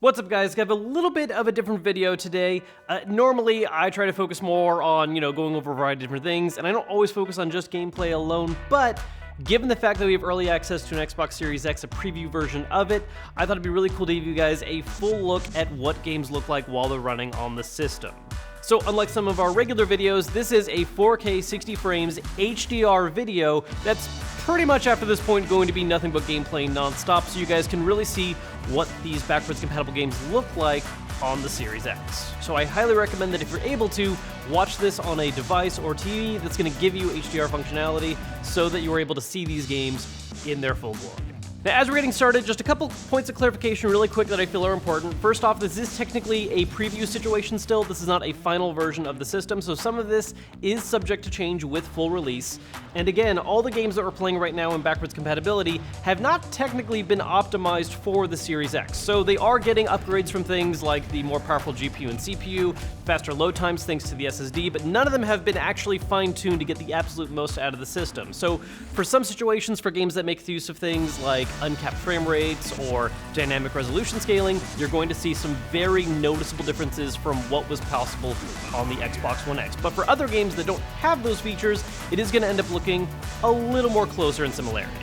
What's up guys, I have a little bit of a different video today. Normally I try to focus more on, going over a variety of different things, and I don't always focus on just gameplay alone, but given the fact that we have early access to an Xbox Series X, a preview version of it, I thought it'd be really cool to give you guys a full look at what games look like while they're running on the system. So unlike some of our regular videos, this is a 4K 60 frames HDR video that's pretty much after this point going to be nothing but gameplay non-stop, so you guys can really see what these backwards compatible games look like on the Series X. So I highly recommend that if you're able to, watch this on a device or TV that's going to give you HDR functionality so that you are able to see these games in their full glory. Now, as we're getting started, just a couple points of clarification really quick that I feel are important. First off, this is technically a preview situation still. This is not a final version of the system, so some of this is subject to change with full release. And again, all the games that we're playing right now in backwards compatibility have not technically been optimized for the Series X. So they are getting upgrades from things like the more powerful GPU and CPU, faster load times thanks to the SSD, but none of them have been actually fine-tuned to get the absolute most out of the system. So for some situations, for games that make use of things like uncapped frame rates or dynamic resolution scaling, you're going to see some very noticeable differences from what was possible on the Xbox One X. But for other games that don't have those features, it is going to end up looking a little more closer in similarity.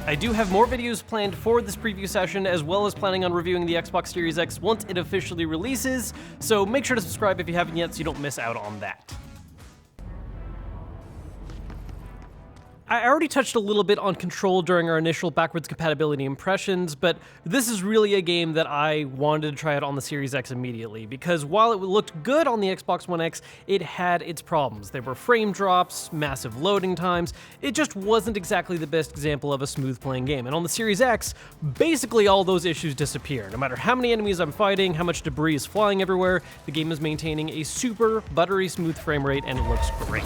I do have more videos planned for this preview session, as well as planning on reviewing the Xbox Series X once it officially releases, so make sure to subscribe if you haven't yet so you don't miss out on that. I already touched a little bit on Control during our initial backwards compatibility impressions, but this is really a game that I wanted to try out on the Series X immediately, because while it looked good on the Xbox One X, it had its problems. There were frame drops, massive loading times. It just wasn't exactly the best example of a smooth playing game. And on the Series X, basically all those issues disappear. No matter how many enemies I'm fighting, how much debris is flying everywhere, the game is maintaining a super buttery smooth frame rate, and it looks great.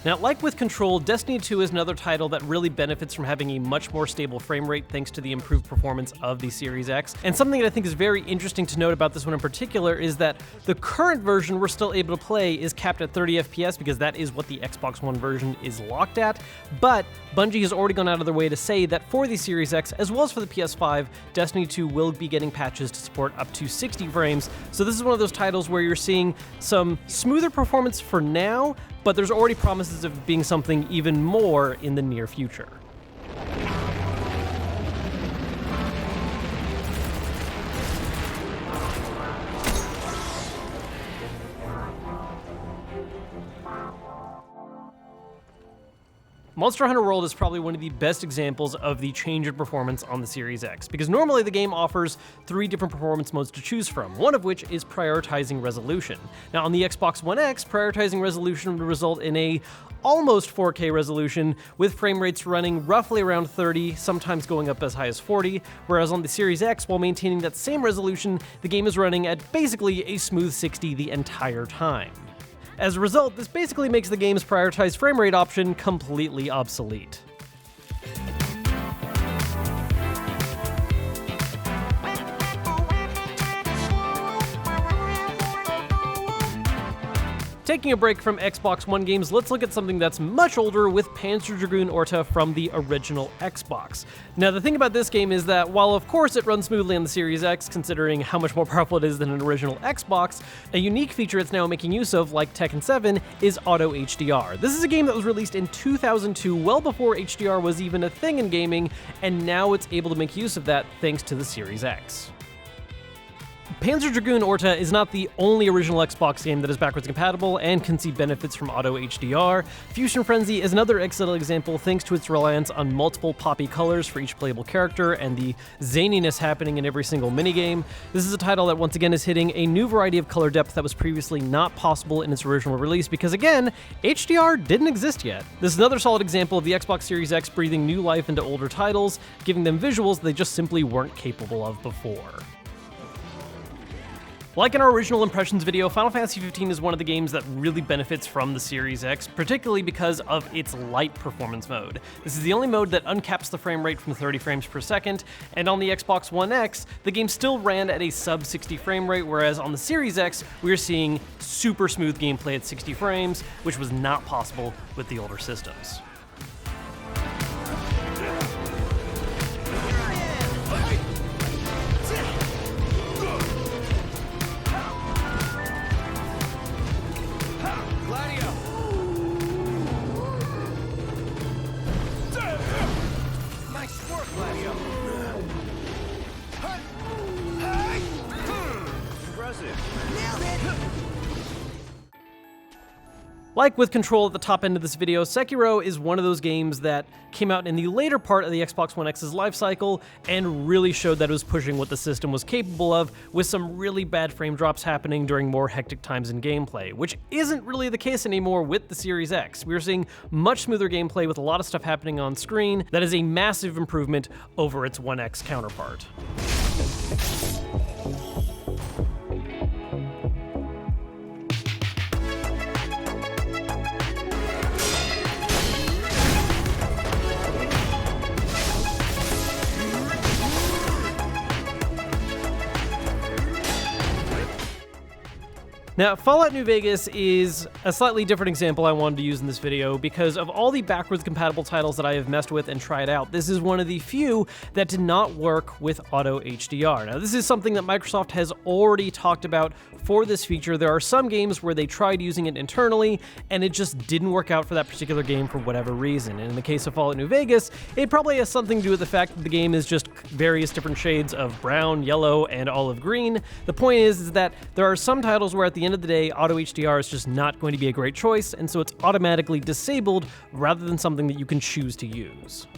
Now, like with Control, Destiny 2 is another title that really benefits from having a much more stable frame rate thanks to the improved performance of the Series X. And something that I think is very interesting to note about this one in particular is that the current version we're still able to play is capped at 30 FPS because that is what the Xbox One version is locked at. But Bungie has already gone out of their way to say that for the Series X, as well as for the PS5, Destiny 2 will be getting patches to support up to 60 frames. So this is one of those titles where you're seeing some smoother performance for now, but there's already promises of being something even more in the near future. Monster Hunter World is probably one of the best examples of the change in performance on the Series X, because normally the game offers 3 different performance modes to choose from, one of which is prioritizing resolution. Now on the Xbox One X, prioritizing resolution would result in a almost 4K resolution, with frame rates running roughly around 30, sometimes going up as high as 40, whereas on the Series X, while maintaining that same resolution, the game is running at basically a smooth 60 the entire time. As a result, this basically makes the game's prioritized frame rate option completely obsolete. Taking a break from Xbox One games, let's look at something that's much older with Panzer Dragoon Orta from the original Xbox. Now, the thing about this game is that while of course it runs smoothly on the Series X, considering how much more powerful it is than an original Xbox, a unique feature it's now making use of, like Tekken 7, is Auto HDR. This is a game that was released in 2002, well before HDR was even a thing in gaming, and now it's able to make use of that thanks to the Series X. Panzer Dragoon Orta is not the only original Xbox game that is backwards compatible and can see benefits from Auto HDR. Fusion Frenzy is another excellent example thanks to its reliance on multiple poppy colors for each playable character and the zaniness happening in every single minigame. This is a title that once again is hitting a new variety of color depth that was previously not possible in its original release because, again, HDR didn't exist yet. This is another solid example of the Xbox Series X breathing new life into older titles, giving them visuals they just simply weren't capable of before. Like in our original impressions video, Final Fantasy XV is one of the games that really benefits from the Series X, particularly because of its light performance mode. This is the only mode that uncaps the frame rate from 30 frames per second, and on the Xbox One X, the game still ran at a sub 60 frame rate, whereas on the Series X, we are seeing super smooth gameplay at 60 frames, which was not possible with the older systems. Like with Control at the top end of this video, Sekiro is one of those games that came out in the later part of the Xbox One X's life cycle and really showed that it was pushing what the system was capable of, with some really bad frame drops happening during more hectic times in gameplay, which isn't really the case anymore with the Series X. We're seeing much smoother gameplay with a lot of stuff happening on screen that is a massive improvement over its One X counterpart. Now, Fallout New Vegas is a slightly different example I wanted to use in this video because of all the backwards compatible titles that I have messed with and tried out, this is one of the few that did not work with Auto HDR. Now, this is something that Microsoft has already talked about for this feature. There are some games where they tried using it internally and it just didn't work out for that particular game for whatever reason. And in the case of Fallout New Vegas, it probably has something to do with the fact that the game is just various different shades of brown, yellow, and olive green. The point is that there are some titles where at the end of the day, Auto HDR is just not going to be a great choice, and so it's automatically disabled rather than something that you can choose to use.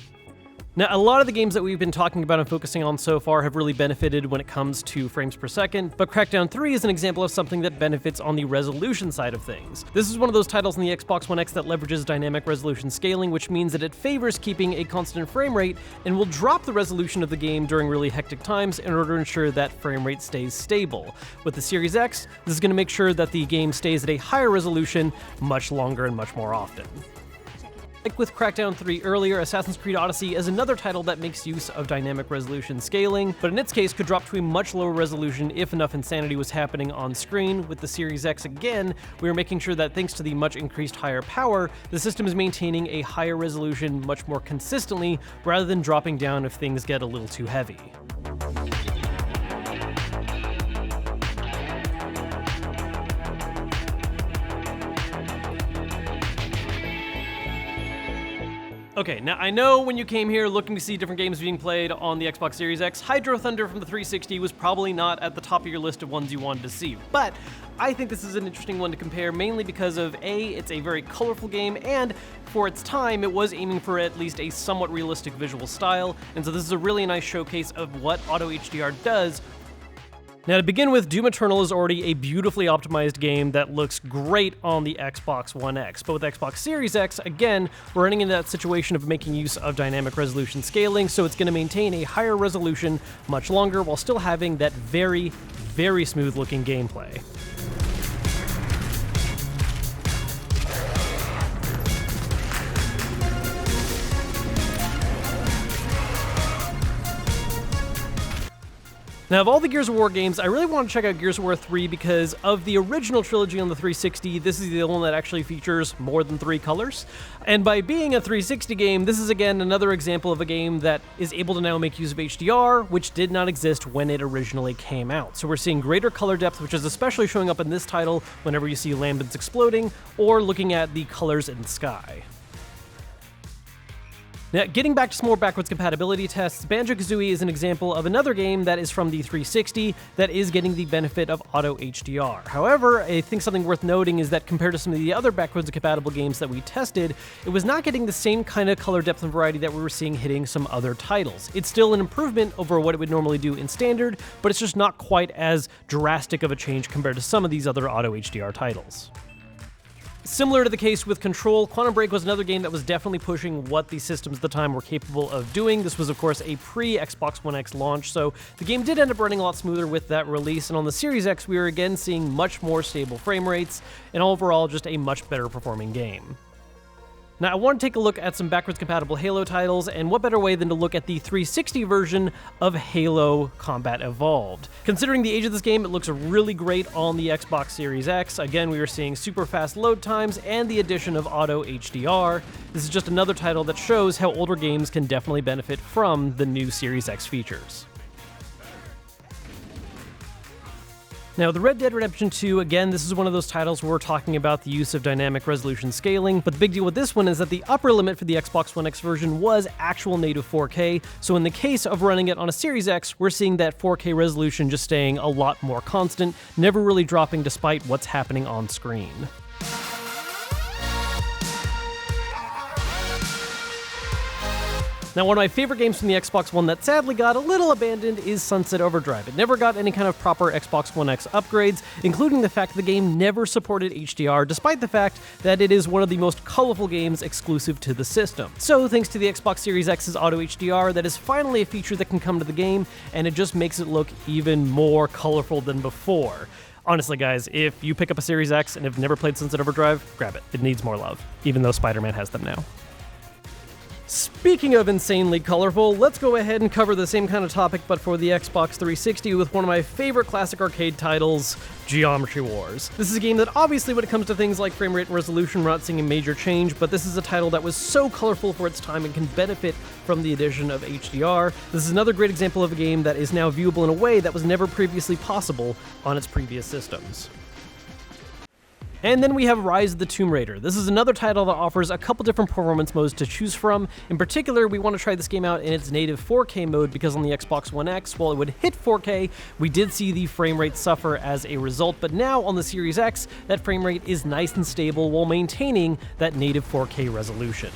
Now, a lot of the games that we've been talking about and focusing on so far have really benefited when it comes to frames per second, but Crackdown 3 is an example of something that benefits on the resolution side of things. This is one of those titles in the Xbox One X that leverages dynamic resolution scaling, which means that it favors keeping a constant frame rate and will drop the resolution of the game during really hectic times in order to ensure that frame rate stays stable. With the Series X, this is going to make sure that the game stays at a higher resolution much longer and much more often. Like with Crackdown 3 earlier, Assassin's Creed Odyssey is another title that makes use of dynamic resolution scaling, but in its case could drop to a much lower resolution if enough insanity was happening on screen. With the Series X, again, we are making sure that thanks to the much increased higher power, the system is maintaining a higher resolution much more consistently, rather than dropping down if things get a little too heavy. Okay, now I know when you came here looking to see different games being played on the Xbox Series X, Hydro Thunder from the 360 was probably not at the top of your list of ones you wanted to see, but I think this is an interesting one to compare, mainly because of A, it's a very colorful game, and for its time, it was aiming for at least a somewhat realistic visual style, and so this is a really nice showcase of what Auto HDR does. Now, to begin with, Doom Eternal is already a beautifully optimized game that looks great on the Xbox One X, but with Xbox Series X, again, we're running into that situation of making use of dynamic resolution scaling, so it's going to maintain a higher resolution much longer while still having that very, very smooth-looking gameplay. Now, of all the Gears of War games, I really want to check out Gears of War 3 because of the original trilogy on the 360, this is the one that actually features more than 3 colors. And by being a 360 game, this is again another example of a game that is able to now make use of HDR, which did not exist when it originally came out. So we're seeing greater color depth, which is especially showing up in this title whenever you see lambdas exploding, or looking at the colors in the sky. Now, getting back to some more backwards compatibility tests, Banjo Kazooie is an example of another game that is from the 360 that is getting the benefit of Auto HDR. However, I think something worth noting is that compared to some of the other backwards compatible games that we tested, it was not getting the same kind of color depth and variety that we were seeing hitting some other titles. It's still an improvement over what it would normally do in standard, but it's just not quite as drastic of a change compared to some of these other Auto HDR titles. Similar to the case with Control, Quantum Break was another game that was definitely pushing what the systems at the time were capable of doing. This was, of course, a pre-Xbox One X launch, so the game did end up running a lot smoother with that release, and on the Series X, we were again seeing much more stable frame rates, and overall, just a much better performing game. Now, I want to take a look at some backwards compatible Halo titles, and what better way than to look at the 360 version of Halo Combat Evolved. Considering the age of this game, it looks really great on the Xbox Series X. Again, we are seeing super fast load times and the addition of Auto HDR. This is just another title that shows how older games can definitely benefit from the new Series X features. Now, the Red Dead Redemption 2, again, this is one of those titles where we're talking about the use of dynamic resolution scaling, but the big deal with this one is that the upper limit for the Xbox One X version was actual native 4K, so in the case of running it on a Series X, we're seeing that 4K resolution just staying a lot more constant, never really dropping despite what's happening on screen. Now, one of my favorite games from the Xbox One that sadly got a little abandoned is Sunset Overdrive. It never got any kind of proper Xbox One X upgrades, including the fact the game never supported HDR, despite the fact that it is one of the most colorful games exclusive to the system. So, thanks to the Xbox Series X's Auto HDR, that is finally a feature that can come to the game, and it just makes it look even more colorful than before. Honestly, guys, if you pick up a Series X and have never played Sunset Overdrive, grab it. It needs more love, even though Spider-Man has them now. Speaking of insanely colorful, let's go ahead and cover the same kind of topic but for the Xbox 360 with one of my favorite classic arcade titles, Geometry Wars. This is a game that obviously when it comes to things like frame rate and resolution we're not seeing a major change, but this is a title that was so colorful for its time and can benefit from the addition of HDR. This is another great example of a game that is now viewable in a way that was never previously possible on its previous systems. And then we have Rise of the Tomb Raider. This is another title that offers a couple different performance modes to choose from. In particular, we want to try this game out in its native 4K mode because on the Xbox One X, while it would hit 4K, we did see the frame rate suffer as a result, but now on the Series X, that frame rate is nice and stable while maintaining that native 4K resolution.